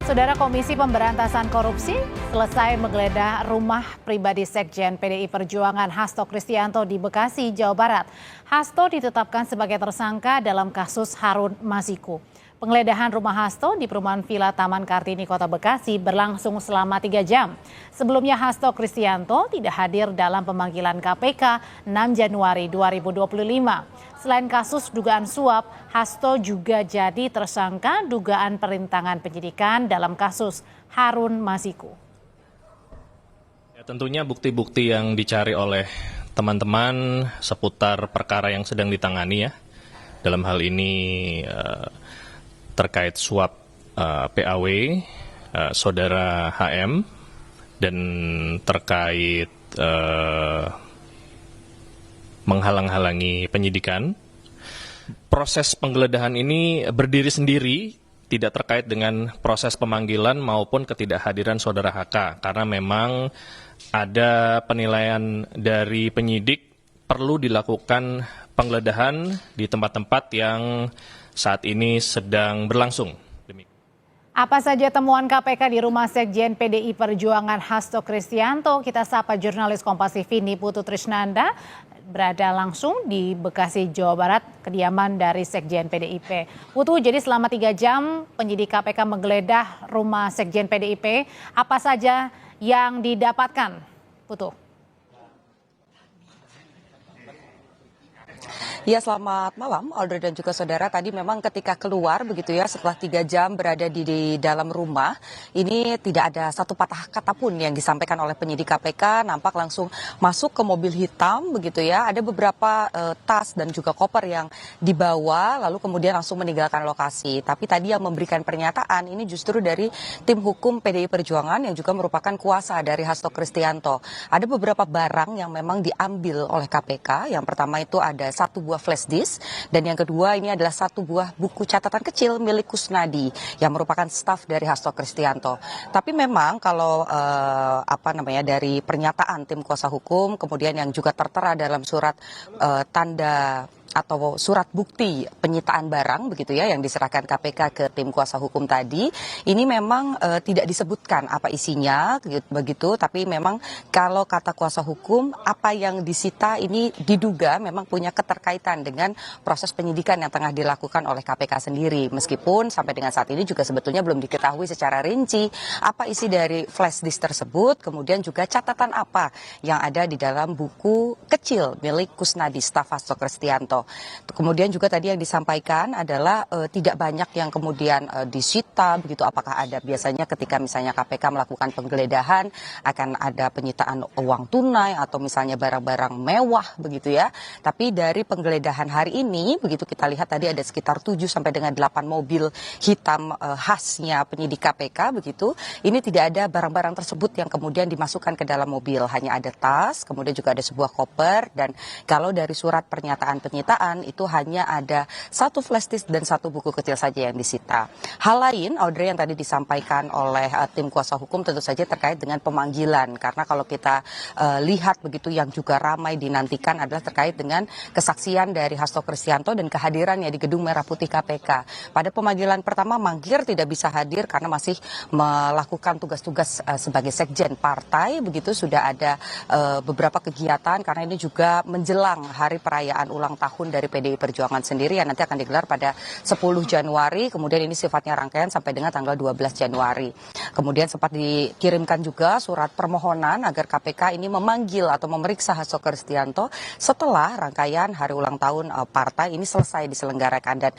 Saudara Komisi Pemberantasan Korupsi selesai menggeledah rumah pribadi Sekjen PDI Perjuangan Hasto Kristianto di Bekasi, Jawa Barat. Hasto ditetapkan sebagai tersangka dalam kasus Harun Masiku. Penggeledahan rumah Hasto di perumahan Villa Taman Kartini, Kota Bekasi berlangsung selama 3 jam. Sebelumnya Hasto Kristianto tidak hadir dalam pemanggilan KPK 6 Januari 2025. Selain kasus dugaan suap, Hasto juga jadi tersangka dugaan perintangan penyidikan dalam kasus Harun Masiku. Ya, tentunya bukti-bukti yang dicari oleh teman-teman seputar perkara yang sedang ditangani ya. Dalam hal ini terkait suap PAW saudara HM dan terkait menghalang-halangi penyidikan. Proses penggeledahan ini berdiri sendiri, tidak terkait dengan proses pemanggilan maupun ketidakhadiran saudara HK, karena memang ada penilaian dari penyidik perlu dilakukan penggeledahan di tempat-tempat yang saat ini sedang berlangsung. Apa saja temuan KPK di rumah Sekjen PDI Perjuangan Hasto Kristianto? Kita sapa jurnalis Kompas TV Niputu Trisnanda, berada langsung di Bekasi, Jawa Barat, kediaman dari Sekjen PDIP. Putu, jadi selama 3 jam penyidik KPK menggeledah rumah Sekjen PDIP. Apa saja yang didapatkan, Putu? Ya, selamat malam Audrey dan juga saudara. Tadi memang ketika keluar begitu ya, setelah 3 jam berada di dalam rumah, ini tidak ada satu patah kata pun yang disampaikan oleh penyidik KPK. Nampak langsung masuk ke mobil hitam begitu ya. Ada beberapa tas dan juga koper yang dibawa, lalu kemudian langsung meninggalkan lokasi. Tapi tadi yang memberikan pernyataan ini justru dari tim hukum PDI Perjuangan yang juga merupakan kuasa dari Hasto Kristianto. Ada beberapa barang yang memang diambil oleh KPK. Yang pertama itu ada 1 buah flash disk, dan yang kedua ini adalah 1 buah buku catatan kecil milik Kusnadi yang merupakan staf dari Hasto Kristianto. Tapi memang kalau dari pernyataan tim kuasa hukum, kemudian yang juga tertera dalam surat tanda atau surat bukti penyitaan barang begitu ya yang diserahkan KPK ke tim kuasa hukum tadi, ini memang tidak disebutkan apa isinya begitu, tapi memang kalau kata kuasa hukum apa yang disita ini diduga memang punya keterkaitan dengan proses penyidikan yang tengah dilakukan oleh KPK sendiri, meskipun sampai dengan saat ini juga sebetulnya belum diketahui secara rinci apa isi dari flash disk tersebut, kemudian juga catatan apa yang ada di dalam buku kecil milik Kusnadi staf Hasto Kristianto. Kemudian juga tadi yang disampaikan adalah tidak banyak yang kemudian disita begitu. Apakah ada biasanya ketika misalnya KPK melakukan penggeledahan akan ada penyitaan uang tunai atau misalnya barang-barang mewah begitu ya. Tapi dari penggeledahan hari ini begitu kita lihat tadi ada sekitar 7 sampai dengan 8 mobil hitam khasnya penyidik KPK begitu. Ini tidak ada barang-barang tersebut yang kemudian dimasukkan ke dalam mobil, hanya ada tas, kemudian juga ada sebuah koper, dan kalau dari surat pernyataan penyitaan itu hanya ada 1 flash disk dan 1 buku kecil saja yang disita. Hal lain, Audrey, yang tadi disampaikan oleh tim kuasa hukum tentu saja terkait dengan pemanggilan, karena kalau kita lihat begitu yang juga ramai dinantikan adalah terkait dengan kesaksian dari Hasto Kristianto dan kehadirannya di Gedung Merah Putih KPK. Pada pemanggilan pertama mangkir tidak bisa hadir karena masih melakukan tugas-tugas sebagai sekjen partai begitu. Sudah ada beberapa kegiatan karena ini juga menjelang hari perayaan ulang tahun dari PDI Perjuangan sendiri yang nanti akan digelar pada 10 Januari, kemudian ini sifatnya rangkaian sampai dengan tanggal 12 Januari. Kemudian sempat dikirimkan juga surat permohonan agar KPK ini memanggil atau memeriksa Hasto Kristianto setelah rangkaian hari ulang tahun partai ini selesai diselenggarakan, dan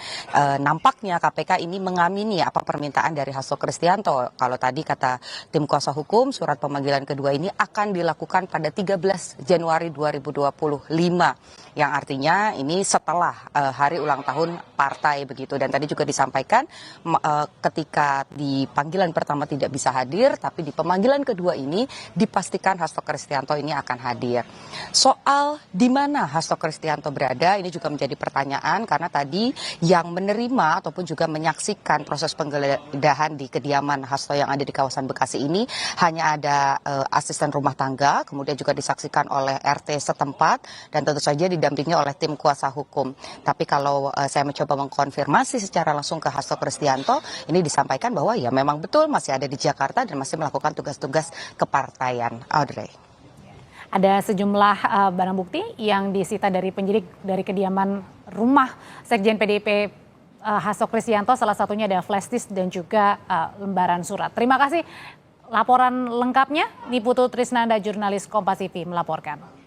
nampaknya KPK ini mengamini apa permintaan dari Hasto Kristianto. Kalau tadi kata tim kuasa hukum, surat pemanggilan kedua ini akan dilakukan pada 13 Januari 2025, yang artinya ini setelah hari ulang tahun partai begitu. Dan tadi juga disampaikan ketika di panggilan pertama tidak bisa hadir, tapi di pemanggilan kedua ini dipastikan Hasto Kristianto ini akan hadir. Soal di mana Hasto Kristianto berada ini juga menjadi pertanyaan, karena tadi yang menerima ataupun juga menyaksikan proses penggeledahan di kediaman Hasto yang ada di kawasan Bekasi ini hanya ada asisten rumah tangga, kemudian juga disaksikan oleh RT setempat, dan tentu saja di didampingi oleh tim kuasa hukum. Tapi kalau saya mencoba mengkonfirmasi secara langsung ke Hasto Kristianto, ini disampaikan bahwa ya memang betul masih ada di Jakarta dan masih melakukan tugas-tugas kepartaian. Audrey. Ada sejumlah barang bukti yang disita dari penyidik dari kediaman rumah Sekjen PDIP Hasto Kristianto, salah satunya ada flash disk dan juga lembaran surat. Terima kasih laporan lengkapnya. Niputu Trisnanda, jurnalis Kompas TV melaporkan.